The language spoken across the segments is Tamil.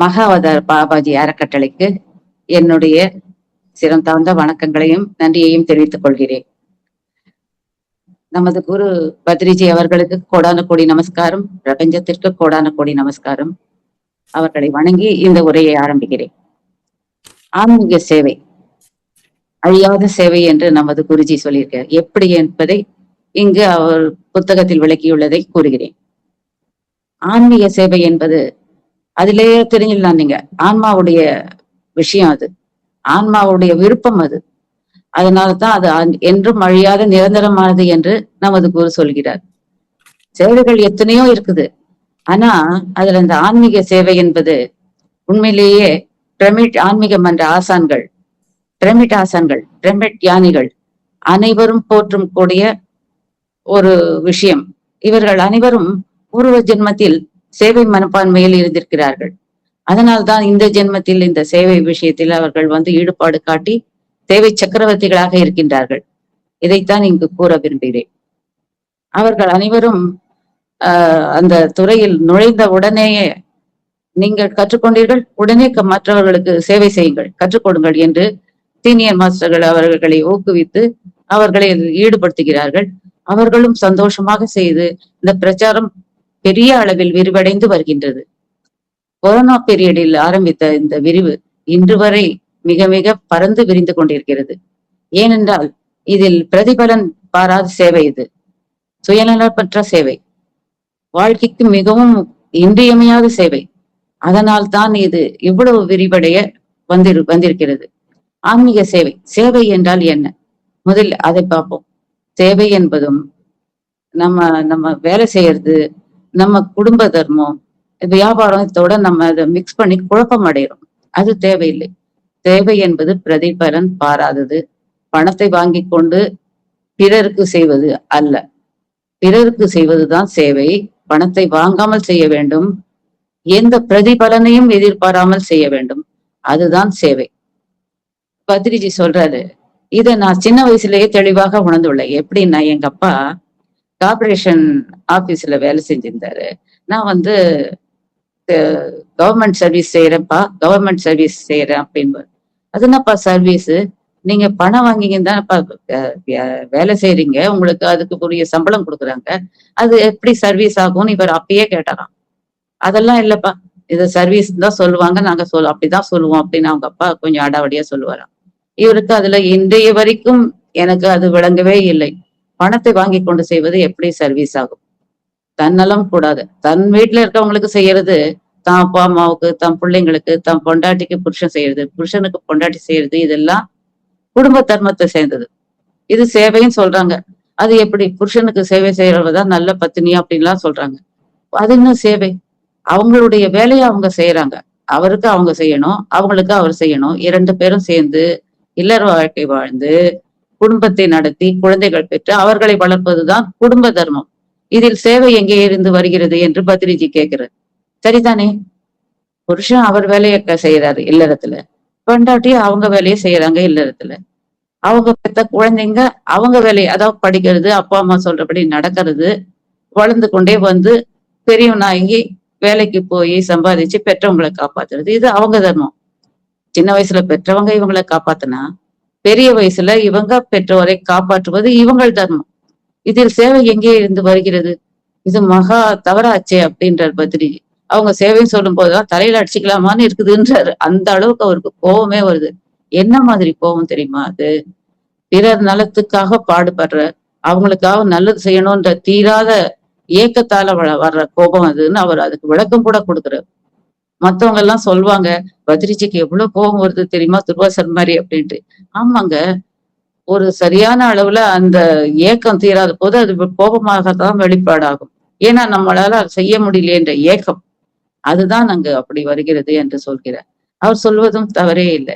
மகாவதார் பாபாஜி அறக்கட்டளைக்கு என்னுடைய சிரம் தாழ்ந்த வணக்கங்களையும் நன்றியையும் தெரிவித்துக் கொள்கிறேன். நமது குரு பத்ரிஜி அவர்களுக்கு கோடான கோடி நமஸ்காரம், பிரபஞ்சத்திற்கு கோடான கோடி நமஸ்காரம். அவர்களை வணங்கி இந்த உரையை ஆரம்பிக்கிறேன். ஆன்மீக சேவை அழியாத சேவை என்று நமது குருஜி சொல்லியிருக்கார். எப்படி என்பதை இங்கு அவர் புத்தகத்தில் விளக்கியுள்ளதை கூறுகிறேன். ஆன்மீக சேவை என்பது அதிலேயே தெரிஞ்சிடலாம். நீங்க ஆன்மாவுடைய விஷயம், அது ஆன்மாவுடைய விருப்பம், அது அதனாலதான் அது என்றும் அழியாத நிரந்தரமானது என்று நமது குரு சொல்கிறார். சேவைகள் எத்தனையோ இருக்குது. ஆனா அதுல இந்த ஆன்மீக சேவை என்பது உண்மையிலேயே பிரமிட் ஆன்மீக மன்ற ஆசான்கள், பிரமிட் ஞானிகள் அனைவரும் போற்றும் கூடிய ஒரு விஷயம். இவர்கள் அனைவரும் பூர்வ ஜென்மத்தில் சேவை மனப்பான்மையில் இருந்திருக்கிறார்கள். அதனால்தான் இந்த ஜென்மத்தில் இந்த சேவை விஷயத்தில் அவர்கள் ஈடுபாடு காட்டி சேவை சக்கரவர்த்திகளாக இருக்கின்றார்கள். இதைத்தான் இங்கு கூற விரும்புகிறேன். அவர்கள் அனைவரும் அந்த துறையில் நுழைந்த உடனேயே நீங்கள் கற்றுக்கொண்டீர்கள், உடனே மற்றவர்களுக்கு சேவை செய்யுங்கள், கற்றுக் கொடுங்கள் என்று சீனியர் மாஸ்டர்கள் அவர்களை ஊக்குவித்து அவர்களை ஈடுபடுத்துகிறார்கள். அவர்களும் சந்தோஷமாக செய்து இந்த பிரச்சாரம் பெரிய அளவில் விரிவடைந்து வருகின்றது. கொரோனா பீரியடில் ஆரம்பித்த இந்த விரிவு இன்று வரை மிக மிக பறந்து விரிந்து கொண்டிருக்கிறது. ஏனென்றால் இதில் பிரதிபலன் பாராத சேவை, இது சுயநலப்பற்ற சேவை, வாழ்க்கைக்கு மிகவும் இன்றியமையாத சேவை. அதனால் தான் இது இவ்வளவு விரிவடைய வந்திருக்கிறது. ஆன்மீக சேவை, சேவை என்றால் என்ன? முதலில் அதை பார்ப்போம். சேவை என்பதும் நம்ம வேலை செய்யறது, நம்ம குடும்ப தர்மம், வியாபாரத்தோட நம்ம அதை மிக்ஸ் பண்ணி குழப்பம் அடைகிறோம். அது தேவையில்லை. தேவை என்பது பிரதிபலன் பாராதது, பணத்தை வாங்கி கொண்டு பிறருக்கு செய்வது அல்ல. பிறருக்கு செய்வதுதான் சேவை. பணத்தை வாங்காமல் செய்ய வேண்டும், எந்த பிரதிபலனையும் எதிர்பாராமல் செய்ய வேண்டும், அதுதான் சேவை. பத்ரிஜி சொல்றாரு, இதை நான் சின்ன வயசுலயே தெளிவாக உணர்ந்துள்ளேன். எப்படின்னா, எங்க அப்பா கார்பரேஷன் ஆபீஸ்ல வேலை செஞ்சிருந்தாரு. நான் கவர்மெண்ட் சர்வீஸ் செய்யறேன்ப்பா, கவர்மெண்ட் சர்வீஸ் செய்யறேன் அப்படின்னு. அது என்னப்பா சர்வீஸ்? நீங்க பணம் வாங்கிங்கன்னு தானப்பா வேலை செய்யறீங்க, உங்களுக்கு அதுக்கு உரிய சம்பளம் கொடுக்குறாங்க, அது எப்படி சர்வீஸ் ஆகும்னு இவர் அப்பயே கேட்டாராம். அதெல்லாம் இல்லப்பா, இது சர்வீஸ் தான் சொல்லுவாங்க, நாங்க அப்படிதான் சொல்லுவோம் அப்படின்னு அவங்க அப்பா கொஞ்சம் அடாவடியா சொல்லுவாராம். இவருக்கு அதுல இன்றைய வரைக்கும் எனக்கு அது விளங்கவே இல்லை. பணத்தை வாங்கி கொண்டு செய்வது எப்படி சர்வீஸ் ஆகும்? தன்னலம் கூடாது. தன் வீட்டுல இருக்கவங்களுக்கு செய்யறது, தான் அப்பா அம்மாவுக்கு, தன் பிள்ளைங்களுக்கு, தன் பொண்டாட்டிக்கு புருஷன் செய்யறது, புருஷனுக்கு பொண்டாட்டி செய்யறது, இதெல்லாம் குடும்ப தர்மத்தை சேர்ந்தது. இது சேவைன்னு சொல்றாங்க. அது எப்படி? புருஷனுக்கு சேவை செய்யறவதான் நல்ல பத்தினி அப்படின்லாம் சொல்றாங்க. அது இன்னும் சேவை? அவங்களுடைய வேலையை அவங்க செய்யறாங்க, அவருக்கு அவங்க செய்யணும், அவங்களுக்கு அவர் செய்யணும். 2 பேரும் சேர்ந்து இல்லற வாழ்க்கை வாழ்ந்து குடும்பத்தை நடத்தி குழந்தைகள் பெற்று அவர்களை வளர்ப்பதுதான் குடும்ப தர்மம். இதில் சேவை எங்கே இருந்து வருகிறது என்று பத்ரிஜி கேட்கிறார். சரிதானே? புருஷன் அவர் வேலையை செய்யறாரு இல்லறத்துல, பொண்டாட்டி அவங்க வேலையை செய்யறாங்க இல்லறத்துல. அவங்க பெத்த குழந்தைங்க அவங்க வேலையை, அதாவது படிக்கிறது, அப்பா அம்மா சொல்றபடி நடக்கிறது, வளர்ந்து கொண்டே பெரியவனாகி வேலைக்கு போய் சம்பாதிச்சு பெற்றவங்களை காப்பாத்துறது, இது அவங்க தர்மம். சின்ன வயசுல பெற்றவங்க இவங்களை காப்பாத்தினா, பெரிய வயசுல இவங்க பெற்றோரை காப்பாற்றுவது இவங்கள் தர்மம். இதில் சேவை எங்கே இருந்து வருகிறது? இது மகா தவறாச்சே அப்படின்றார் பத்ரிஜி. அவங்க சேவைன்னு சொல்லும் போதுதான் தலையில அடிச்சுக்கலாமான்னு இருக்குதுன்றாரு. அந்த அளவுக்கு அவருக்கு கோபமே வருது. என்ன மாதிரி கோபம் தெரியுமா? அது பிறர் நலத்துக்காக பாடுபடுற, அவங்களுக்காக நல்லது செய்யணும்ன்ற தீராத ஏக்கத்தால வர்ற கோபம் அதுன்னு அவர் அதுக்கு விளக்கம் கூட கொடுக்குறாரு. மத்தவங்க எல்லாம் சொல்லுவாங்க, பத்ரிஜிக்கு எவ்வளவு கோபம் வருது தெரியுமா துர்வாசர் மாதிரி அப்படின்ட்டு. ஆமாங்க, ஒரு சரியான அளவுல அந்த ஏக்கம் தீராத போது அது கோபமாகத்தான் வெளிப்பாடாகும். ஏன்னா நம்மளால அதை செய்ய முடியலையென்ற ஏக்கம், அதுதான் அங்கு அப்படி வருகிறது என்று சொல்கிறார். அவர் சொல்வதும் தவறே இல்லை.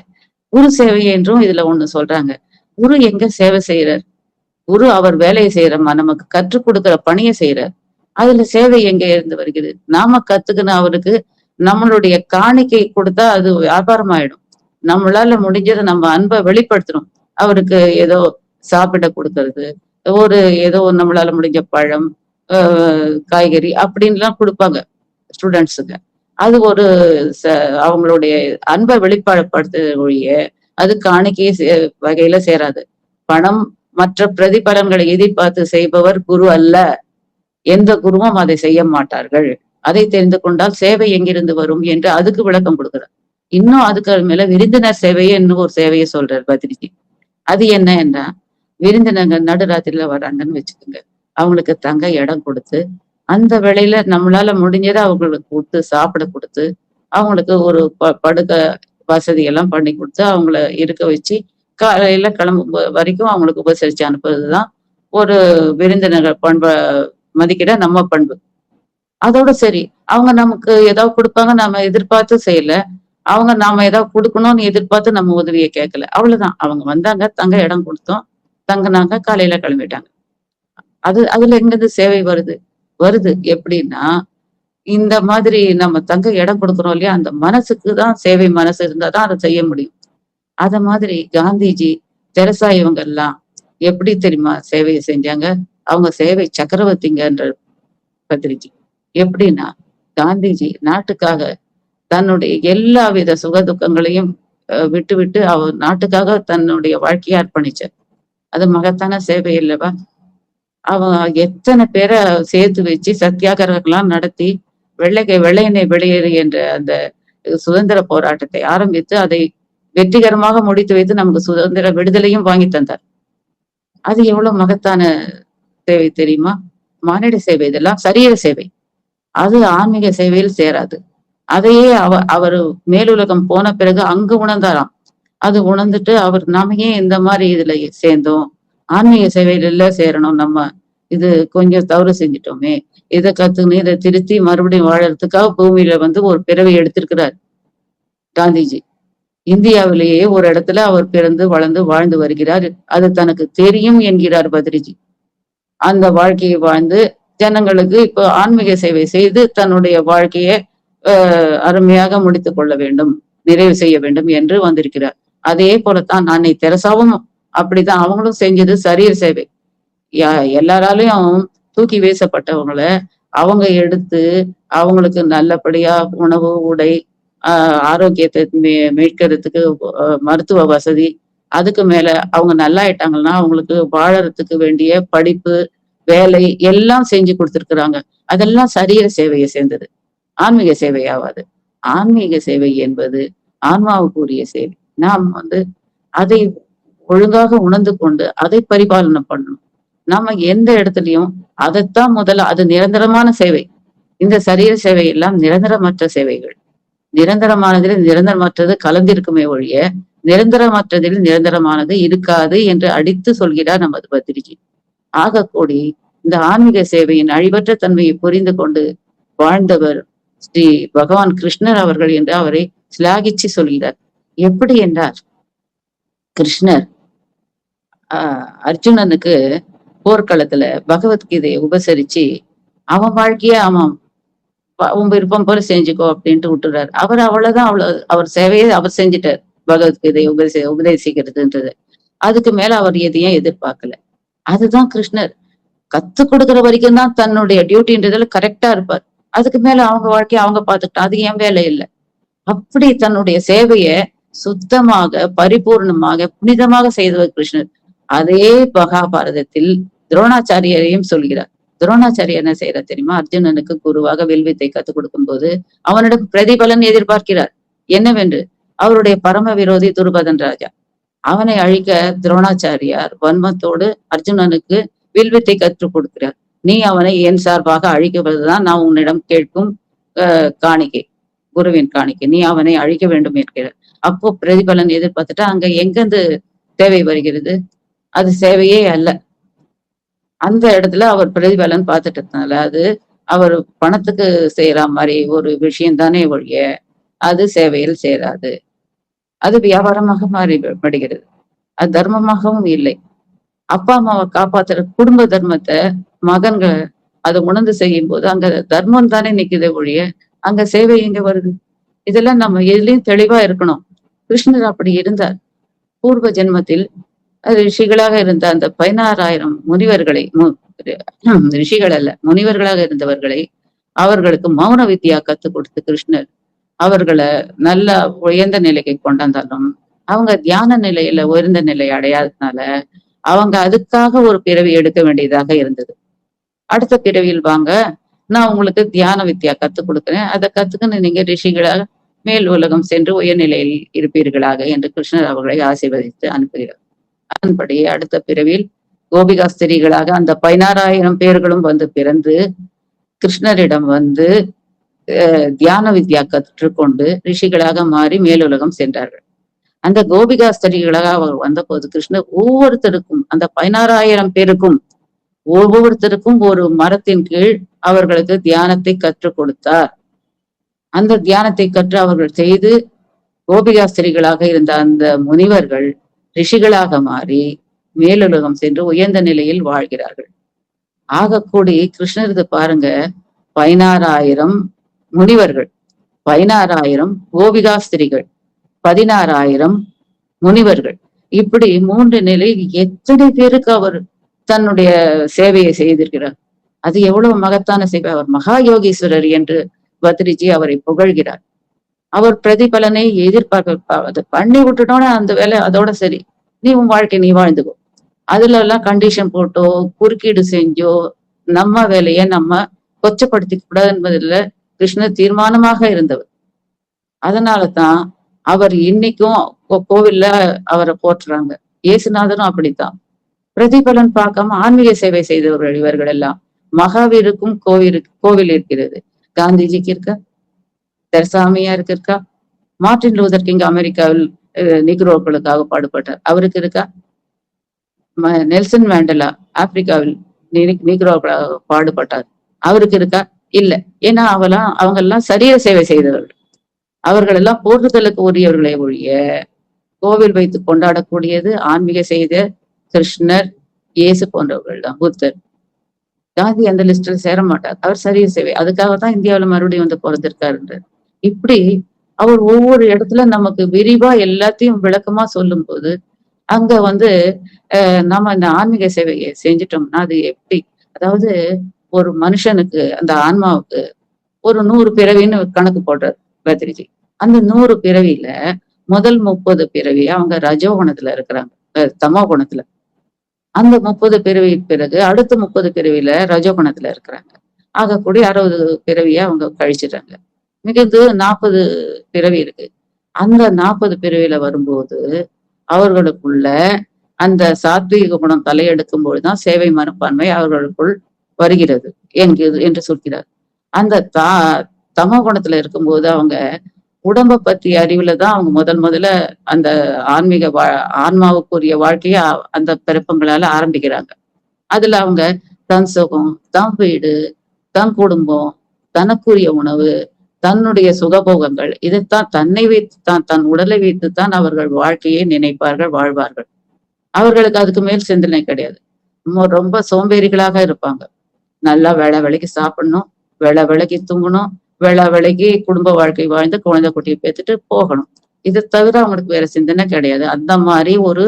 குரு சேவை என்றும் இதுல ஒண்ணு சொல்றாங்க. குரு எங்க சேவை செய்யறார்? குரு அவர் வேலையை செய்யறமா, நமக்கு கற்றுக் கொடுக்கிற பணியை செய்யறார். அதுல சேவை எங்க இருந்து வருகிறது? நாம கத்துக்கணும். அவருக்கு நம்மளுடைய காணிக்கை கொடுத்தா அது வியாபாரம் ஆயிடும். நம்மளால முடிஞ்சதை நம்ம அன்பை வெளிப்படுத்தணும். அவருக்கு ஏதோ சாப்பிட கொடுக்கறது, ஏதோ நம்மளால முடிஞ்ச பழம், காய்கறி அப்படின்லாம் கொடுப்பாங்க ஸ்டூடெண்ட்ஸுக்கு. அது ஒரு அவங்களுடைய அன்பை வெளிப்பாடுபடுத்த ஒழிய அது காணிக்கை வகையில சேராது. பணம் மற்ற பிரதிபலன்களை எதிர்பார்த்து செய்பவர் குரு அல்ல. எந்த குருவும் அதை செய்ய மாட்டார்கள். அதை தெரிந்து கொண்டால் சேவை எங்கிருந்து வரும் என்று அதுக்கு விளக்கம் கொடுக்கிறார். இன்னும் அதுக்கு மேல விருந்தினர் சேவையை இன்னும் ஒரு சேவையை சொல்றார் பத்ரிஜி. அது என்னன்னா, விருந்தினங்க நடுராத்திரில வராங்கன்னு வச்சுக்கோங்க. அவங்களுக்கு தங்க இடம் கொடுத்து, அந்த வேளையில நம்மளால முடிஞ்சதை அவங்களுக்கு கொடுத்து சாப்பிட கொடுத்து, அவங்களுக்கு ஒரு படுக்க வசதி எல்லாம் பண்ணி கொடுத்து, அவங்கள இருக்க வச்சு காலையில கிளம்பும் வரைக்கும் அவங்களுக்கு உபசரிச்சு அனுப்புறதுதான் ஒரு விருந்தினர்கள் பண்ப மதிக்கிற நம்ம பண்பு. அதோட சரி. அவங்க நமக்கு ஏதாவது கொடுப்பாங்க, நாம எதிர்பார்த்து செய்யல. அவங்க நாம ஏதாவது கொடுக்கணும்னு எதிர்பார்த்து நம்ம உதவியை கேட்கல. அவ்வளவுதான். அவங்க வந்தாங்க, தங்க இடம் கொடுத்தோம், தங்குனாங்க, காலையில கிளம்பிட்டாங்க. அதுல எங்கிருந்து சேவை வருது? வருது எப்படின்னா, இந்த மாதிரி நம்ம தங்க இடம் கொடுக்குறோம் இல்லையா, அந்த மனசுக்கு தான் சேவை மனசு இருந்தாதான் அதை செய்ய முடியும். அத மாதிரி காந்திஜி, தெரசா இவங்க எல்லாம் எப்படி தெரியுமா சேவையை செஞ்சாங்க? அவங்க சேவை சக்கரவர்த்திங்கன்ற பத்ரிஜி. எப்படின்னா, காந்திஜி நாட்டுக்காக தன்னுடைய எல்லா வித சுக துக்கங்களையும் விட்டு விட்டு அவர் நாட்டுக்காக தன்னுடைய வாழ்க்கையை அர்ப்பணிச்சார். அது மகத்தான சேவை இல்லவா? அவன் எத்தனை பேரை சேர்த்து வச்சு சத்தியாகிரகம்லாம் நடத்தி வெள்ளையனை வெளியேறு என்ற அந்த சுதந்திர போராட்டத்தை ஆரம்பித்து அதை வெற்றிகரமாக முடித்து வைத்து நமக்கு சுதந்திர விடுதலையும் வாங்கி தந்தார். அது எவ்வளவு மகத்தான சேவை தெரியுமா? மானிட சேவை, இதெல்லாம் சரீர சேவை. அது ஆன்மீக சேவையில் சேராது. அதையே அவர் மேலுலகம் போன பிறகு அங்கு உணர்ந்தாராம். அது உணர்ந்துட்டு அவர் நாம ஏன் இந்த மாதிரி இதுல சேர்ந்தோம், ஆன்மீக சேவையில சேரணும், நம்ம இது கொஞ்சம் தவறு செஞ்சிட்டோமே, இதை கத்துக்கணும், இதை திருத்தி மறுபடியும் வாழறதுக்காக பூமியில ஒரு பிறவி எடுத்திருக்கிறார் காந்திஜி. இந்தியாவிலேயே ஒரு இடத்துல அவர் பிறந்து வளர்ந்து வாழ்ந்து வருகிறார். அது தனக்கு தெரியும் என்கிறார் பத்ரிஜி. அந்த வாழ்க்கையை வாழ்ந்து ஜனங்களுக்கு இப்போ ஆன்மீக சேவை செய்து தன்னுடைய வாழ்க்கையை அருமையாக முடித்துக் கொள்ள வேண்டும், நிறைவு செய்ய வேண்டும் என்று வந்திருக்கிறார். அதே போலத்தான் அன்னை தெரசாவும் அப்படித்தான். அவங்களும் செஞ்சது சரீர சேவை. எல்லாராலையும் தூக்கி வீசப்பட்டவங்களை அவங்க எடுத்து அவங்களுக்கு நல்லபடியா உணவு, உடை, ஆரோக்கியத்தை மீட்கிறதுக்கு மருத்துவ வசதி, அதுக்கு மேல அவங்க நல்லா ஆயிட்டாங்கன்னா அவங்களுக்கு வாழறதுக்கு வேண்டிய படிப்பு, வேலை எல்லாம் செஞ்சு கொடுத்திருக்கிறாங்க. அதெல்லாம் சரீர சேவையை சேர்ந்தது, ஆன்மீக சேவை ஆகாது. ஆன்மீக சேவை என்பது ஆன்மாவுக்குரிய சேவை. நாம் அதை ஒழுங்காக உணர்ந்து கொண்டு அதை பரிபாலனை பண்ணணும். நாம எந்த இடத்துலயும் அதைத்தான் முதல்ல, அது நிரந்தரமான சேவை. இந்த சரீர சேவை எல்லாம் நிரந்தரமற்ற சேவைகள். நிரந்தரமானதில் நிரந்தரமற்றது கலந்திருக்குமே ஒழிய நிரந்தரமற்றதில் நிரந்தரமானது இருக்காது என்று அடித்து சொல்கிறார் நமது பத்ரிஜி. ஆகக்கூடி இந்த ஆன்மீக சேவையின் அழிவற்ற தன்மையை புரிந்து கொண்டு வாழ்ந்தவர் ஸ்ரீ பகவான் கிருஷ்ணர் அவர்கள் என்று அவரை சிலாகிச்சு சொல்கிறார். எப்படி என்றார், கிருஷ்ணர் அர்ஜுனனுக்கு போர்க்களத்துல பகவத்கீதையை உபசரிச்சு அவன் வாழ்க்கைய அவன் உன் விருப்பம் போல செஞ்சுக்கோ அப்படின்ட்டு விட்டுறாரு. அவர் அவ்வளவுதான், அவர் சேவையை அவர் செஞ்சுட்டார். பகவத்கீதையை உபதேசிக்கிறதுன்றது அதுக்கு மேல அவர் எதையும் எதிர்பார்க்கல. அதுதான் கிருஷ்ணர். கத்து கொடுக்குற வரைக்கும் தான் தன்னுடைய டியூட்டின்றதுல கரெக்டா இருப்பார். அதுக்கு மேல அவங்க வாழ்க்கையை அவங்க பார்த்துக்கிட்டா அது என் வேலை இல்லை. அப்படி தன்னுடைய சேவைய சுத்தமாக பரிபூர்ணமாக புனிதமாக செய்தவர் கிருஷ்ணர். அதே மகாபாரதத்தில் துரோணாச்சாரியரையும் சொல்கிறார். துரோணாச்சாரியர் என்ன செய்யற தெரியுமா? அர்ஜுனனுக்கு குருவாக வில்வித்தை கத்துக் கொடுக்கும் போது அவனிடம் பிரதிபலன் எதிர்பார்க்கிறார். என்னவென்று, அவருடைய பரம விரோதி துருபதன் ராஜா, அவனை அழிக்க துரோணாச்சாரியார் வன்மத்தோடு அர்ஜுனனுக்கு வில்வித்தை கற்றுக் கொடுக்கிறார். நீ அவனை என் சார்பாக அழிக்கப்படுவதுதான் நான் உன்னிடம் கேட்கும் காணிக்கை, குருவின் காணிக்கை. நீ அவனை அழிக்க வேண்டும் என்கிறார். அப்போ பிரதிபலன் எதிர்பார்த்துட்டா அங்க எங்கிருந்து தேவை வருகிறது? அது சேவையே அல்ல. அந்த இடத்துல அவர் பிரதிபலன் பார்த்துட்டதுனால அது அவர் பணத்துக்கு செய்யற மாதிரி ஒரு விஷயம் தானே ஒழிய அது சேவையில் சேராது. அது வியாபாரமாக மாறிப்படுகிறது. அது தர்மமாகவும் இல்லை. அப்பா அம்மாவை காப்பாத்துற குடும்ப தர்மத்தை மகன்கள் அதை உணர்ந்து செய்யும் போது அங்க தர்மம் தானே நிக்குதே ஒழிய அங்க சேவை எங்க வருது? இதெல்லாம் நம்ம எதுலயும் தெளிவா இருக்கணும். கிருஷ்ணர் அப்படி இருந்தார். பூர்வ ஜென்மத்தில் ரிஷிகளாக இருந்த அந்த 16,000 முனிவர்களை, ரிஷிகள் அல்ல முனிவர்களாக இருந்தவர்களை அவர்களுக்கு மௌன வித்யா கத்துக் கொடுத்து கிருஷ்ணர் அவர்களை நல்ல உயர்ந்த நிலைக்கு கொண்டாந்தாலும் அவங்க தியான நிலையில உயர்ந்த நிலை அடையாததுனால அவங்க அதுக்காக ஒரு பிறவி எடுக்க வேண்டியதாக இருந்தது. அடுத்த பிறவியில் வாங்க, நான் உங்களுக்கு தியான வித்யா கத்துக் கொடுக்குறேன், அதை கத்துக்குன்னு நீங்க ரிஷிகளாக மேல் உலகம் சென்று உயர்நிலையில் இருப்பீர்களாக என்று கிருஷ்ணர் அவர்களை ஆசீர்வதித்து அனுப்புகிறார். அதன்படி அடுத்த பிறவியில் கோபிகாஸ்திரிகளாக அந்த 16,000 பேர்களும் வந்து பிறந்து கிருஷ்ணரிடம் வந்து தியான வித்யா கற்றுக்கொண்டு ரிஷிகளாக மாறி மேலுலகம் சென்றார்கள். அந்த கோபிகாஸ்திரிகளாக அவர் வந்த போது கிருஷ்ணர் ஒவ்வொருத்தருக்கும் அந்த 16,000 பேருக்கும் ஒவ்வொருத்தருக்கும் ஒரு மரத்தின் கீழ் அவர்களுக்கு தியானத்தை கற்றுக் கொடுத்தார். அந்த தியானத்தை கற்று அவர்கள் செய்து கோபிகாஸ்திரிகளாக இருந்த அந்த முனிவர்கள் ரிஷிகளாக மாறி மேலுலகம் சென்று உயர்ந்த நிலையில் வாழ்கிறார்கள். ஆகக்கூடி கிருஷ்ணருக்கு பாருங்க, 16,000 முனிவர்கள், 16,000 கோபிகாஸ்திரிகள், 16,000 முனிவர்கள், இப்படி 3 நிலை எத்தனை பேருக்கு அவர் தன்னுடைய சேவையை செய்திருக்கிறார். அது எவ்வளவு மகத்தான சேவை. அவர் மகா யோகீஸ்வரர் என்று பத்ரிஜி அவரை புகழ்கிறார். அவர் பிரதிபலனை எதிர்பார்க்க, அதை பண்ணி விட்டுட்டோன்னா அந்த வேலை அதோட சரி, நீ உன் வாழ்க்கை நீ வாழ்ந்துக்கோ, அதுல எல்லாம் கண்டிஷன் போட்டோ குறுக்கீடு செஞ்சோ நம்ம வேலையை நம்ம கொச்சப்படுத்திக்க கூடாது என்பதில் கிருஷ்ணர் தீர்மானமாக இருந்தவர். அதனாலதான் அவர் இன்னைக்கும் கோவில்ல அவரை போற்றுறாங்க. இயேசுநாதரும் அப்படித்தான் பிரதிபலன் பார்க்காம ஆன்மீக சேவை செய்தவர்கள் இவர்கள் எல்லாம். மகாவீருக்கும் கோவில் இருக்கிறது, காந்திஜிக்கு இருக்கா, தெரசாமியாருக்கு இருக்கா, மார்ட்டின் லூதர் கிங் அமெரிக்காவில் நிக்ரோக்களுக்காக பாடுபட்டார், அவருக்கு இருக்கா, நெல்சன் மேண்டலா ஆப்பிரிக்காவில் நீக்ரோக்களுக்காக பாடுபட்டார், அவருக்கு இருக்கா? இல்ல. ஏன்னா அவங்க எல்லாம் சரீர சேவை செய்தவர்கள். அவர்கள் எல்லாம் போற்றுதலுக்கு உரியவர்களை ஒழிய கோவில் வைத்து கொண்டாடக்கூடியது ஆன்மீக செய்த கிருஷ்ணர், இயேசு போன்றவர்கள் தான். புத்தர், காந்தி அந்த லிஸ்ட்ல சேர மாட்டார். அவர் சரீர சேவை, அதுக்காகத்தான் இந்தியாவில மறுபடியும் வந்து பிறந்திருக்காரு. இப்படி அவர் ஒவ்வொரு இடத்துல நமக்கு விரிவா எல்லாத்தையும் விளக்கமா சொல்லும் போது அங்க வந்து நம்ம இந்த ஆன்மீக சேவையை செஞ்சிட்டோம்னா அது எப்படி, அதாவது ஒரு மனுஷனுக்கு அந்த ஆன்மாவுக்கு ஒரு 100 பிறவின்னு கணக்கு போடுறார் பத்ரிஜி. அந்த 100 பிறவியில முதல் 30 பிறவி அவங்க ரஜோகுணத்துல இருக்கிறாங்க, தமோ குணத்துல. அந்த 30 பிறவி பிறகு அடுத்த 30 பிறவியில ரஜோகுணத்துல இருக்கிறாங்க. ஆகக்கூடிய 60 பிறவிய அவங்க கழிச்சிடுறாங்க. மிகுந்து 40 பிறவி இருக்கு. அந்த 40 பிறவியில வரும்போது அவர்களுக்குள்ள அந்த சாத்வீக குணம் தலையெடுக்கும் பொழுதுதான் சேவை மனப்பான்மை அவர்களுக்குள் வருகிறது என்று சொல்கிறார். அந்த தமோ குணத்துல இருக்கும்போது அவங்க உடம்ப பற்றிய அறிவுல தான் அவங்க முதல்ல அந்த ஆன்மீக ஆன்மாவுக்குரிய வாழ்க்கைய அந்த பிறப்பங்களால ஆரம்பிக்கிறாங்க. அதுல அவங்க தன் சுகம், தன் வீடு, தன் குடும்பம், தனக்குரிய உணவு, தன்னுடைய சுகபோகங்கள், இதைத்தான் தன்னை வைத்துத்தான், தன் உடலை வைத்துத்தான் அவர்கள் வாழ்க்கையை நினைப்பார்கள், வாழ்வார்கள். அவர்களுக்கு அதுக்கு மேல் சிந்தனை கிடையாது. ரொம்ப சோம்பேறிகளாக இருப்பாங்க. நல்லா வேலை வேலைக்கு சாப்பிடணும், வேலை வேலைக்கு தூங்கணும், வேலை வேலைக்கு குடும்ப வாழ்க்கை வாழ்ந்து குழந்தை குட்டியை பேத்துட்டு போகணும். இதை தவிர அவங்களுக்கு வேற சிந்தனை கிடையாது. அந்த மாதிரி ஒரு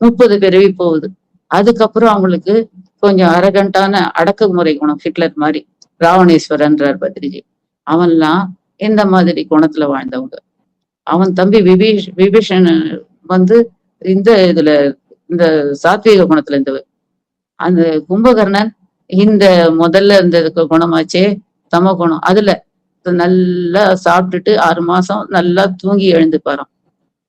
30 பிறவி போகுது. அதுக்கப்புறம் அவங்களுக்கு கொஞ்சம் அரகண்டான அடக்குமுறை குணம், ஹிட்லர் மாதிரி, ராவணேஸ்வரன்றார் பத்ரிஜி. அவன்லாம் இந்த மாதிரி குணத்துல வாழ்ந்தவங்க. அவன் தம்பி விபீஷன் வந்து இந்த இதுல இந்த சாத்வீக குணத்துல இருந்தவர். அந்த கும்பகர்ணன் இந்த முதல்ல இந்த குணமாச்சே தமோ குணம், அதுல நல்லா சாப்பிட்டுட்டு 6 மாசம் நல்லா தூங்கி எழுந்துப்பாராம்.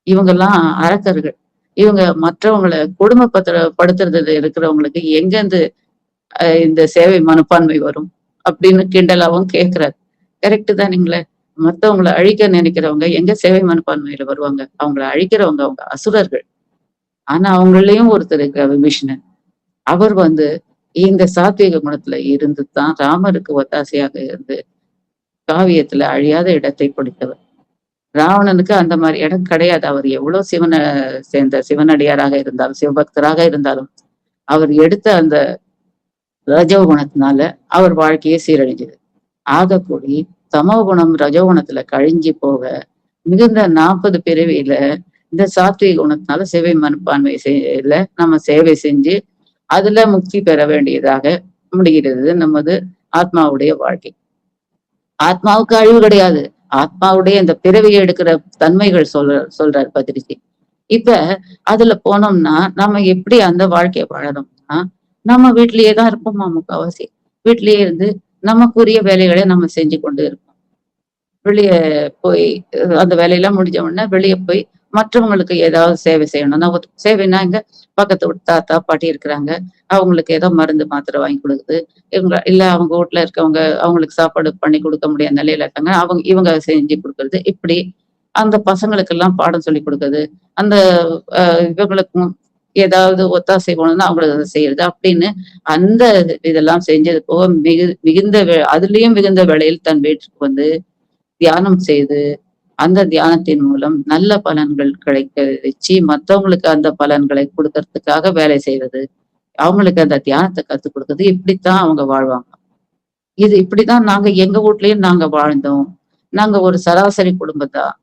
இவங்கெல்லாம் அரக்கர்கள். இவங்க மற்றவங்களை கொடுமைப்படுத்துறதுல இருக்கிறவங்களுக்கு எங்கிருந்து இந்த சேவை மனப்பான்மை வரும் அப்படின்னு கிண்டலாவும் கேட்கிறாரு. கரெக்டு தானுங்களே. மற்றவங்களை அழிக்க நினைக்கிறவங்க எங்க சேவை மனப்பான்மையில வருவாங்க? அவங்களை அழிக்கிறவங்க அவங்க அசுரர்கள். ஆனா அவங்களையும் ஒருத்தர் இருக்கிற விபீஷணன், அவர் வந்து இந்த சாத்வீக குணத்துல இருந்து தான் ராமருக்கு ஒத்தாசையாக இருந்து காவியத்துல அழியாத இடத்தை பிடித்தவர். ராவணனுக்கு அந்த மாதிரி இடம் கிடையாது. அவர் எவ்வளவு சிவனை சேர்ந்த சிவனடியாராக இருந்தாலும் சிவபக்தராக இருந்தாலும் அவர் எடுத்த அந்த ரஜோகுணத்தினால அவர் வாழ்க்கையே சீரழிஞ்சது. ஆகக்கூடி தமோ குணம் ரஜோகுணத்துல கழிஞ்சு போக மிகுந்த 40 பிறவியில இந்த சாத்வீக குணத்தினால சேவை மனப்பான்மை நம்ம சேவை செஞ்சு அதுல முக்தி பெற வேண்டியதாக முடிகிறது நமது ஆத்மாவுடைய வாழ்க்கை. ஆத்மாவுக்கு அழிவு கிடையாது. ஆத்மாவுடைய இந்த பிறவியை எடுக்கிற தன்மைகள் சொல்றார் பத்திரிஜி. இப்ப அதுல போனோம்னா நம்ம எப்படி அந்த வாழ்க்கைய வாழறோம்னா, நம்ம வீட்டிலேயே தான் இருப்போமா முக்காவாசி. வீட்டிலேயே இருந்து நமக்குரிய வேலைகளை நம்ம செஞ்சு கொண்டு இருப்போம். வெளிய போய் அந்த வேலையெல்லாம் முடிஞ்ச உடனே வெளிய போய் மற்றவங்களுக்கு ஏதாவது சேவை செய்யணும். நான் சேவைன்னா இங்க பக்கத்து வீட்டு தாத்தா, பாட்டி இருக்கிறாங்க. அவங்களுக்கு ஏதோ மருந்து, மாத்திரை வாங்கி குடுக்குறது. இல்ல அவங்க வீட்ல இருக்கவங்க அவங்களுக்கு சாப்பாடு பண்ணி குடுக்க முடியாத நிலையில இருக்காங்க. இவங்க செஞ்சு குடுக்குறது. இப்படி அந்த பசங்களுக்கெல்லாம் பாடம் சொல்லிக் குடுக்குறது. அந்த இவங்களுக்கும் ஏதாவது ஒத்தாசை வேணும்னா அவங்களுக்கு அதை செய்யறது. அப்படின்னு அந்த இதெல்லாம் செஞ்சது போக மிகுந்த அதுலயும் மிகுந்த வேளையில் தன் வீட்டுக்கு வந்து தியானம் செய்து அந்த தியானத்தின் மூலம் நல்ல பலன்கள் கிடைக்க வச்சு மத்தவங்களுக்கு அந்த பலன்களை கொடுக்கறதுக்காக வேலை செய்வது, அவங்களுக்கு அந்த தியானத்தை கத்துக் கொடுக்குறது. இப்படித்தான் அவங்க வாழ்வாங்க. இது இப்படிதான் நாங்க எங்க வீட்லயும் நாங்க வாழ்ந்தோம். நாங்க ஒரு சராசரி குடும்பத்தான்.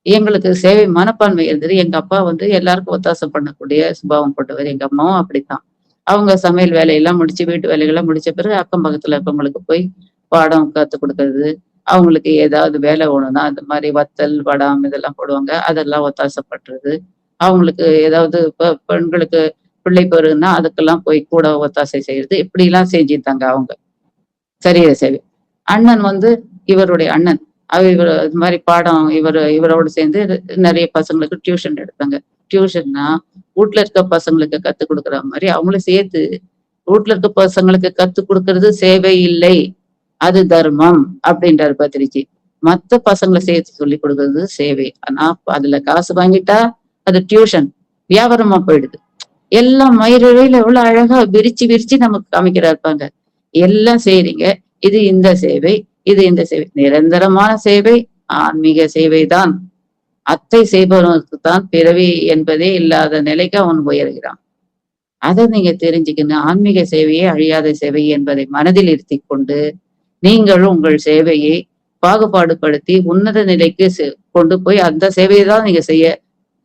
எங்களுக்கு சேவை மனப்பான்மை இருந்தது. எங்க அப்பா வந்து எல்லாருக்கும் ஒத்தாசை பண்ணக்கூடிய சுபாவம் கொண்டவர். எங்க அம்மாவும் அப்படித்தான். அவங்க சமையல் வேலையெல்லாம் முடிச்சு வீட்டு வேலைகள்லாம் முடிச்ச பிறகு அக்கம் பக்கத்துல இருக்கவங்களுக்கு போய் பாடம் கத்துக் கொடுக்கறது. அவங்களுக்கு ஏதாவது வேலை வேணும்னா அந்த மாதிரி வத்தல், வடாம் இதெல்லாம் போடுவாங்க. அதெல்லாம் ஒத்தாசைப்படுறது. அவங்களுக்கு ஏதாவது பெண்களுக்கு பிள்ளை பெறுன்னா அதுக்கெல்லாம் போய் கூட ஒத்தாசை செய்யறது. இப்படி எல்லாம் செஞ்சுட்டாங்க அவங்க. சரீர சேவை. அண்ணன் வந்து இவருடைய அண்ணன். இவர் இது மாதிரி பாடம் இவரோடு சேர்ந்து நிறைய பசங்களுக்கு டியூஷன் எடுத்தாங்க. டியூஷன்னா வீட்டுல இருக்க பசங்களுக்கு கத்துக் கொடுக்குற மாதிரி அவங்களும் சேர்த்து வீட்டுல இருக்க பசங்களுக்கு கத்துக் கொடுக்கறது சேவை இல்லை, அது தர்மம் அப்படின்றாரு பத்திரிஜி. மத்த பசங்களை சேர்த்து சொல்லி கொடுக்கறது சேவை. ஆனா அதுல காசு வாங்கிட்டா அது டியூஷன் வியாபாரமா போயிடுது. எல்லாம் மயிரிழையில எவ்வளவு அழகா விரிச்சு விரிச்சு நமக்கு காமிக்கிறா இருப்பாங்க. எல்லாம் செய்றீங்க. இது இந்த சேவை, இது இந்த சேவை. நிரந்தரமான சேவை ஆன்மீக சேவைதான். அத்தை செய்பவனுக்கு தான் பிறவி என்பதே இல்லாத நிலைக்கு அவன் உயர்கிறான். அதை நீங்க தெரிஞ்சுக்கணும். ஆன்மீக சேவையே அழியாத சேவை என்பதை மனதில் இருத்தி கொண்டு நீங்களும் உங்கள் சேவையை பாகுபாடுபடுத்தி உன்னத நிலைக்கு கொண்டு போய் அந்த சேவையை தான் நீங்க செய்ய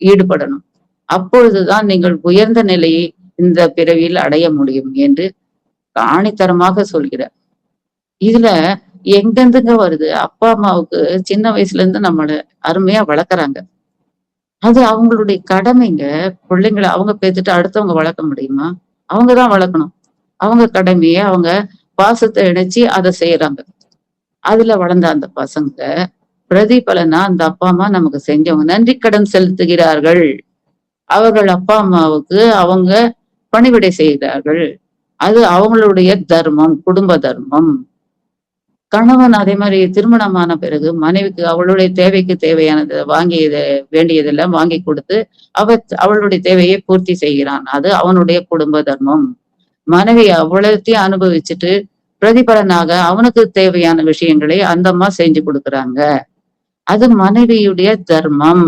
ஈடுபடணும். அப்பொழுதுதான் நீங்கள் உயர்ந்த நிலையை இந்த பிறவியில் அடைய முடியும் என்று ஆணித்தரமாக சொல்கிறார். இதுல எங்கிருந்துங்க வருது? அப்பா அம்மாவுக்கு சின்ன வயசுல இருந்து நம்மள அருமையா வளர்க்குறாங்க. அது அவங்களுடைய கடமைங்க. பிள்ளைங்களை அவங்க பெத்துட்டு அடுத்தவங்க வளர்க்க முடியுமா? அவங்கதான் வளர்க்கணும். அவங்க கடமையை அவங்க பாசத்தை இணைச்சு அதை செய்யறாங்க. அதுல வளர்ந்த அந்த பசங்க பிரதிபலனா அந்த அப்பா அம்மா நமக்கு செஞ்சவங்க நன்றி கடன் செலுத்துகிறார்கள். அவர்கள் அப்பா அம்மாவுக்கு அவங்க பணிவிடை செய்கிறார்கள். அது அவங்களுடைய தர்மம், குடும்ப தர்மம். கணவன் அதே மாதிரி திருமணமான பிறகு மனைவிக்கு அவளுடைய தேவைக்கு தேவையானது வேண்டியதெல்லாம் வாங்கி கொடுத்து அவளுடைய தேவையை பூர்த்தி செய்கிறான். அது அவனுடைய குடும்ப தர்மம். மனைவி அவ்வளத்தையும் அனுபவிச்சுட்டு பிரதிபலனாக அவனுக்கு தேவையான விஷயங்களை அந்த அம்மா செஞ்சு கொடுக்குறாங்க. அது மனைவியுடைய தர்மம்.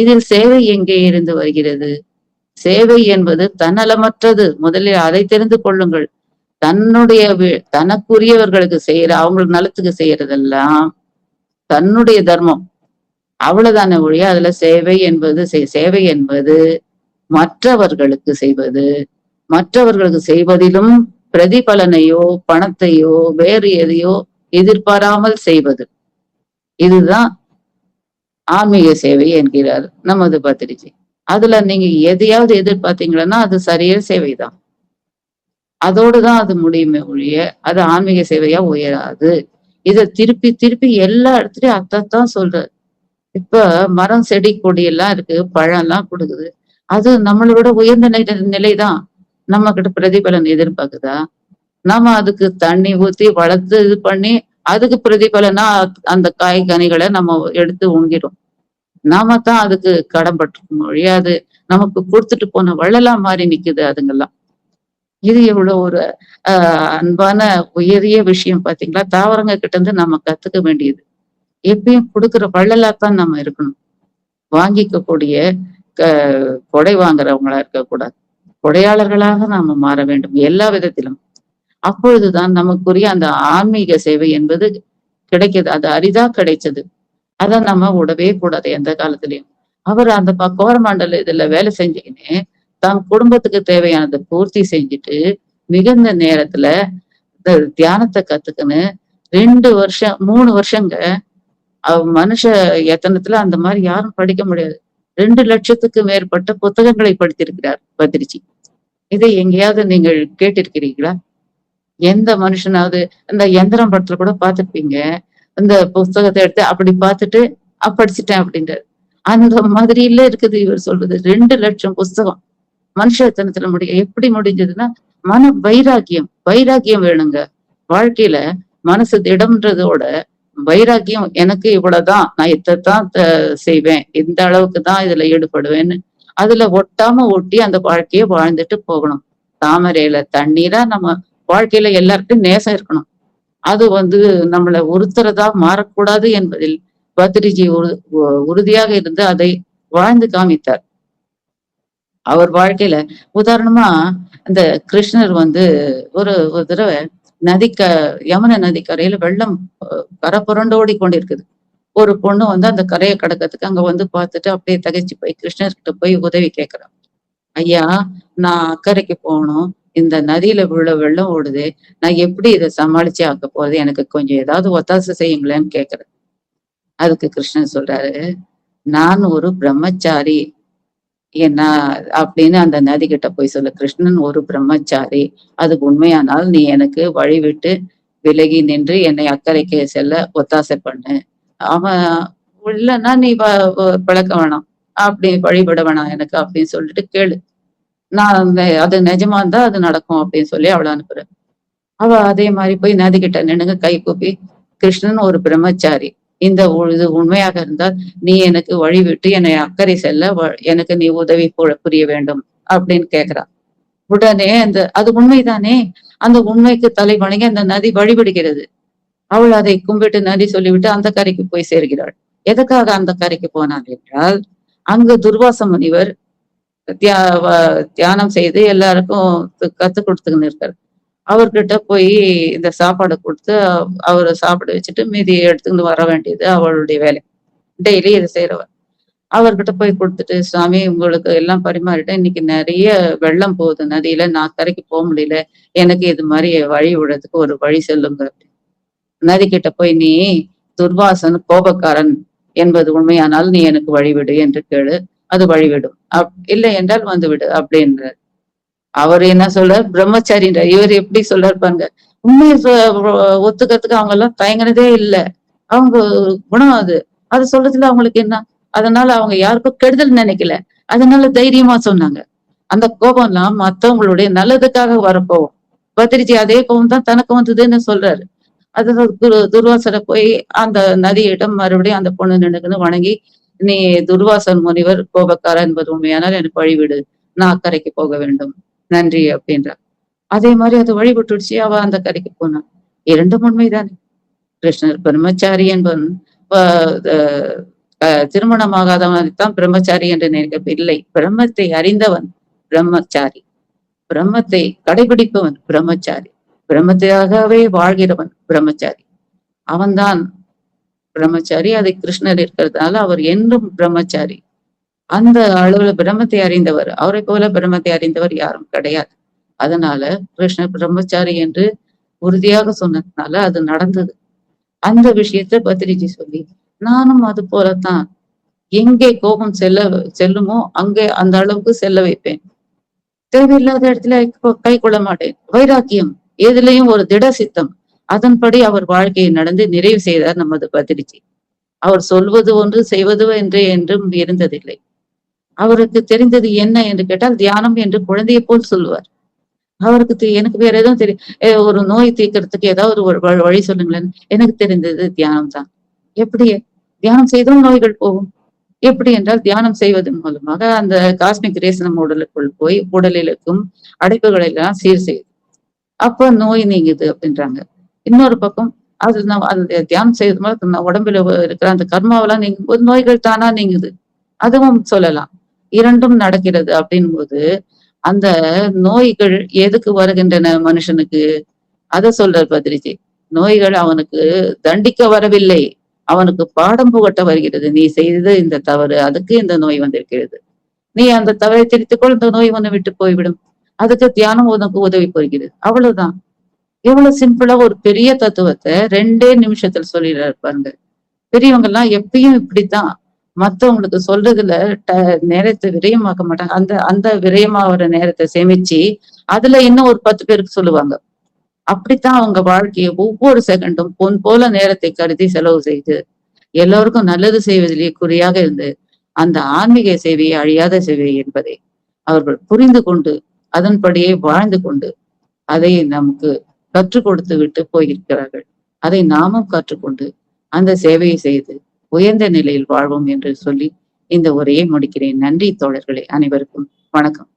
இதில் சேவை எங்கே இருந்து வருகிறது? சேவை என்பது தன்னலமற்றது. முதலில் அதை தெரிந்து கொள்ளுங்கள். தனக்குரியவர்களுக்கு செய்யற அவங்களுக்கு நலத்துக்கு செய்யறதெல்லாம் தன்னுடைய தர்மம். அவ்வளவுதானே ஒழிய அதுல சேவை என்பது மற்றவர்களுக்கு செய்வது. மற்றவர்களுக்கு செய்வதிலும் பிரதிபலனையோ பணத்தையோ வேறு எதையோ எதிர்பாராமல் செய்வது. இதுதான் ஆன்மீக சேவை என்கிறார் நமது பத்திரிகை. அதுல நீங்க எதையாவது எதிர்பார்த்தீங்கன்னா அது சரியா சேவைதான். அதோடுதான் அது முடியுமே ஒழிய அது ஆன்மீக சேவையா உயராது. இத திருப்பி திருப்பி எல்லா இடத்துலயும் அத்தான் சொல்றாரு. இப்ப மரம் செடி கொடி எல்லாம் இருக்கு, பழம் எல்லாம் கொடுக்குது. அது நம்மளை விட உயர்ந்த நிலைதான். நம்ம கிட்ட பிரதிபலன் எதிர்பார்க்குதா? நாம அதுக்கு தண்ணி ஊத்தி வளர்த்து இது பண்ணி அதுக்கு பிரதிபலனா அந்த காய் கனிகளை நம்ம எடுத்து உண்கிறோம். நாம தான் அதுக்கு கடன்பட்டிருக்கோம் ஒழிய அது நமக்கு கொடுத்துட்டு போன வள்ளலா மாறி நிக்குது அதுங்கெல்லாம். இது எவ்வளவு ஒரு அன்பான உயரிய விஷயம் பாத்தீங்களா? தாவரங்க கிட்ட இருந்து நம்ம கத்துக்க வேண்டியது. எப்பயும் கொடுக்குற வள்ளலாத்தான் நம்ம இருக்கணும். வாங்கிக்கக்கூடிய கொடை வாங்குறவங்களா இருக்கக்கூடாது. கொடையாளர்களாக நாம மாற வேண்டும் எல்லா விதத்திலும். அப்பொழுதுதான் நமக்குரிய அந்த ஆன்மீக சேவை என்பது கிடைக்குது. அது அரிதா கிடைச்சது. அதை நம்ம விடவே கூடாது எந்த காலத்திலயும். அவர் அந்த கோரமண்டல இதுல வேலை செஞ்சுக்கினே தம் குடும்பத்துக்கு தேவையானதை பூர்த்தி செஞ்சுட்டு மிகுந்த நேரத்துல தியானத்தை கத்துக்குன்னு 2 வருஷம் 3 வருஷங்க. மனுஷ எத்தனத்துல அந்த மாதிரி யாரும் படிக்க முடியாது. 2 லட்சத்துக்கு மேற்பட்ட புத்தகங்களை படித்திருக்கிறார் பத்ரிஜி. இதை எங்கேயாவது நீங்கள் கேட்டிருக்கிறீர்களா? எந்த மனுஷனாவது அந்த எந்திரம் படத்துல கூட பார்த்திருப்பீங்க. அந்த புஸ்தகத்தை எடுத்து அப்படி பார்த்துட்டு படிச்சுட்டேன் அப்படின்றாரு. அந்த மாதிரியில இருக்குது இவர் சொல்றது. 2 லட்சம் புஸ்தகம் மனுஷத்தனத்துல எப்படி முடிஞ்சதுன்னா, மன வைராக்கியம் வைராக்கியம் வேணுங்க. வாழ்க்கையில மனசு திடம்ன்றதோட வைராக்கியம், எனக்கு இவ்வளவுதான், நான் இதைத்தான் செய்வேன், இந்த அளவுக்கு தான் இதுல ஈடுபடுவேன்னு அதுல ஒட்டாம ஒட்டி அந்த வாழ்க்கைய வாழ்ந்துட்டு போகணும். தாமரையில தண்ணீரா நம்ம வாழ்க்கையில எல்லாருக்கும் நேசம் இருக்கணும். அது நம்மள ஒருத்தரதா மாறக்கூடாது என்பதில் பத்ரிஜி உறுதியாக இருந்து அதை வாழ்ந்து காமித்தார். அவர் வாழ்க்கையில உதாரணமா இந்த கிருஷ்ணர் ஒரு ஒரு தடவை யமுனை நதிக்கரையில வெள்ளம் கரை புரண்டோடி கொண்டிருக்குது. ஒரு பொண்ணு அந்த கரையை கடக்கிறதுக்கு அங்க பார்த்துட்டு அப்படியே தகைச்சு போய் கிருஷ்ணர்கிட்ட போய் உதவி கேட்கிறான். ஐயா, நான் அக்கறைக்கு போகணும், இந்த நதியில வெள்ளம் ஓடுது, நான் எப்படி இதை சமாளிச்சு ஆக்க போறது, எனக்கு கொஞ்சம் ஏதாவது ஒத்தாசை செய்யுங்களேன்னு கேக்குறேன். அதுக்கு கிருஷ்ணன் சொல்றாரு, நான் ஒரு பிரம்மச்சாரி என்ன அப்படின்னு அந்த நதி கிட்ட போய் சொல்லு. கிருஷ்ணன் ஒரு பிரம்மச்சாரி, அது உண்மையானால் நீ எனக்கு வழிவிட்டு விலகி நின்று என்னை அக்கறைக்கு செல்ல ஒத்தாசை பண்ணு. அவன் இல்லைன்னா நீ பழக்க வேணாம், அப்படி வழிபட வேணாம் எனக்கு அப்படின்னு சொல்லிட்டு கேளு, நான் அது நிஜமா இருந்தா அது நடக்கும் அப்படின்னு சொல்லி அவளை அனுப்புறேன். அவ அதே மாதிரி போய் நதி கிட்ட நின்னுங்க கை கூப்பி, கிருஷ்ணன் ஒரு பிரம்மச்சாரி, இந்த இது உண்மையாக இருந்தால் நீ எனக்கு வழி விட்டு என்னை அக்கறை செல்ல எனக்கு நீ உதவி புரிய வேண்டும் அப்படின்னு கேக்குறான். உடனே அது உண்மைதானே, அந்த உண்மைக்கு தலை வணங்கி அந்த நதி வழிபடுகிறது. அவள் அதை கும்பிட்டு நதி சொல்லிவிட்டு அந்த கரைக்கு போய் சேர்கிறாள். எதுக்காக அந்த கரைக்கு போனாள் என்றால், அங்கு துர்வாச முனிவர் தியானம் செய்து எல்லாருக்கும் கத்து கொடுத்துக்கின்னு இருக்காரு. அவர்கிட்ட போய் இந்த சாப்பாடு கொடுத்து அவரை சாப்பிட வச்சுட்டு மீதி எடுத்துக்கிட்டு வர வேண்டியது அவளுடைய வேலை. டெய்லி இதை செய்யறவர். அவர்கிட்ட போய் கொடுத்துட்டு, சுவாமி உங்களுக்கு எல்லாம் பரிமாறிட்டேன், இன்னைக்கு நிறைய வெள்ளம் போகுது நதியில, நான் கரைக்கு போக முடியல, எனக்கு இது மாதிரி வழி விடுறதுக்கு ஒரு வழி சொல்லுங்க. நதி கிட்ட போய், நீ துர்வாசன் கோபக்காரன் என்பது உண்மையானால் நீ எனக்கு வழிவிடு என்று கேளு, அது வழிவிடும், இல்லை என்றால் விடு அப்படின்ற. அவர் என்ன சொல்றார், பிரம்மச்சாரின்ற. இவர் எப்படி சொல்றாரு பாருங்க. உண்மையை ஒத்துக்கிறதுக்கு அவங்க எல்லாம் தயங்கினதே இல்லை. அவங்க குணம் அது அது சொல்றதுல அவங்களுக்கு என்ன, அதனால அவங்க யாருக்கும் கெடுதல் நினைக்கல, அதனால தைரியமா சொன்னாங்க. அந்த கோபம் எல்லாம் மத்தவங்களுடைய நல்லதுக்காக வரப்போவோம். பத்ரிஜி அதே கோபம் தான் தனக்கு வந்ததுன்னு சொல்றாரு. அது துர்வாசரை போய் அந்த நதியிடம் மறுபடியும் அந்த பொண்ணு நினைக்குன்னு வணங்கி, நீ துர்வாசன் முனிவர் கோபக்காரன் என்பது உண்மையானால் எனக்கு வழிவிடு, நான் அக்கறைக்கு போக வேண்டும், நன்றி அப்படின்றா. அதே மாதிரி அது வழிபட்டுடுச்சு. அவ அந்த கரைக்கு போனான். இரண்டும் உண்மைதானே. கிருஷ்ணர் பிரம்மச்சாரி என்பவன் திருமணமாகாதவனைத்தான் பிரம்மச்சாரி என்று நினைக்கவில்லை. பிரம்மத்தை அறிந்தவன் பிரம்மச்சாரி, பிரம்மத்தை கடைபிடிப்பவன் பிரம்மச்சாரி, பிரம்மத்திற்காகவே வாழ்கிறவன் பிரம்மச்சாரி. அவன்தான் பிரம்மச்சாரி. அதை கிருஷ்ணர் இருக்கிறதுனால அவர் என்றும் பிரம்மச்சாரி. அந்த அளவுல பிரம்மத்தை அறிந்தவர், அவரை போல பிரம்மத்தை அறிந்தவர் யாரும் கிடையாது. அதனால கிருஷ்ணர் பிரம்மச்சாரி என்று உறுதியாக சொன்னதுனால அது நடந்தது. அந்த விஷயத்த பத்ரிஜி சொல்லி, நானும் அது போலத்தான், எங்கே கோபம் செல்லுமோ அங்கே அந்த அளவுக்கு செல்ல வைப்பேன், தேவையில்லாத இடத்துல கை கொள்ள மாட்டேன். வைராக்கியம், எதுலயும் ஒரு திட சித்தம். அதன்படி அவர் வாழ்க்கையை நடந்து நிறைவு செய்தார் நமது பத்ரிஜி. அவர் சொல்வது ஒன்று செய்வது என்றும் இருந்ததில்லை. அவருக்கு தெரிந்தது என்ன என்று கேட்டால் தியானம் என்று குழந்தையை போல் சொல்லுவார். அவருக்கு எனக்கு வேற எதுவும் தெரியும், ஒரு நோய் தீர்க்கறதுக்கு ஏதாவது ஒரு வழி சொல்லுங்களேன், எனக்கு தெரிந்தது தியானம் தான். எப்படி தியானம் செய்தும் நோய்கள் போகும்? எப்படி என்றால், தியானம் செய்வதன் மூலமாக அந்த காஸ்மிக் ரேஸ் நம்ம உடலுக்குள் போய் உடலில் இருக்கும் அடைப்புகளை எல்லாம் சீர் செய்யுது. அப்ப நோய் நீங்குது அப்படின்றாங்க. இன்னொரு பக்கம் அது நம்ம அந்த தியானம் செய்வது மூலம் உடம்புல இருக்கிற அந்த கர்மாவெல்லாம் நீங்கும் போது நோய்கள் தானா நீங்குது, அதுவும் சொல்லலாம். இரண்டும் நடக்கிறது அப்படின் போது அந்த நோய்கள் எதுக்கு வருகின்றன மனுஷனுக்கு, அத சொல்றார் பத்ரிஜி. நோய்கள் அவனுக்கு தண்டிக்க வரவில்லை, அவனுக்கு பாடம் புகட்ட வருகிறது. நீ செய்தது இந்த தவறு, அதுக்கு இந்த நோய் வந்திருக்கிறது, நீ அந்த தவறை திருத்திக்கொள், இந்த நோய் விட்டு போய்விடும். அதுக்கு தியானம் உனக்கு உதவி புரிகிறது, அவ்வளவுதான். எவ்வளவு சிம்பிளா ஒரு பெரிய தத்துவத்தை 2 நிமிஷத்துல சொல்லிடுறாரு பாருங்க. பெரியவங்க எல்லாம் எப்பயும் இப்படித்தான். மத்தவங்களுக்கு சொல்றதுல நேரத்தை விரயமாக்க மாட்டாங்க. அந்த அந்த விரயமாகிற நேரத்தை சேமிச்சு அதுல இன்னும் ஒரு 10 பேருக்கு சொல்லுவாங்க. அப்படித்தான் அவங்க வாழ்க்கையை ஒவ்வொரு செகண்டும் பொன் போல நேரத்தை கருதி செலவு செய்து எல்லோருக்கும் நல்லது செய்வதிலே குறியாக இருந்து அந்த ஆன்மீக சேவையை அழியாத சேவை என்பதை அவர்கள் புரிந்து கொண்டு அதன்படியே வாழ்ந்து கொண்டு அதை நமக்கு கற்றுக் கொடுத்து விட்டு போயிருக்கிறார்கள். அதை நாமும் கற்றுக்கொண்டு அந்த சேவையை செய்து உயர்ந்த நிலையில் வாழ்வோம் என்று சொல்லி இந்த உரையை முடிக்கிறேன். நன்றி தோழர்களே, அனைவருக்கும் வணக்கம்.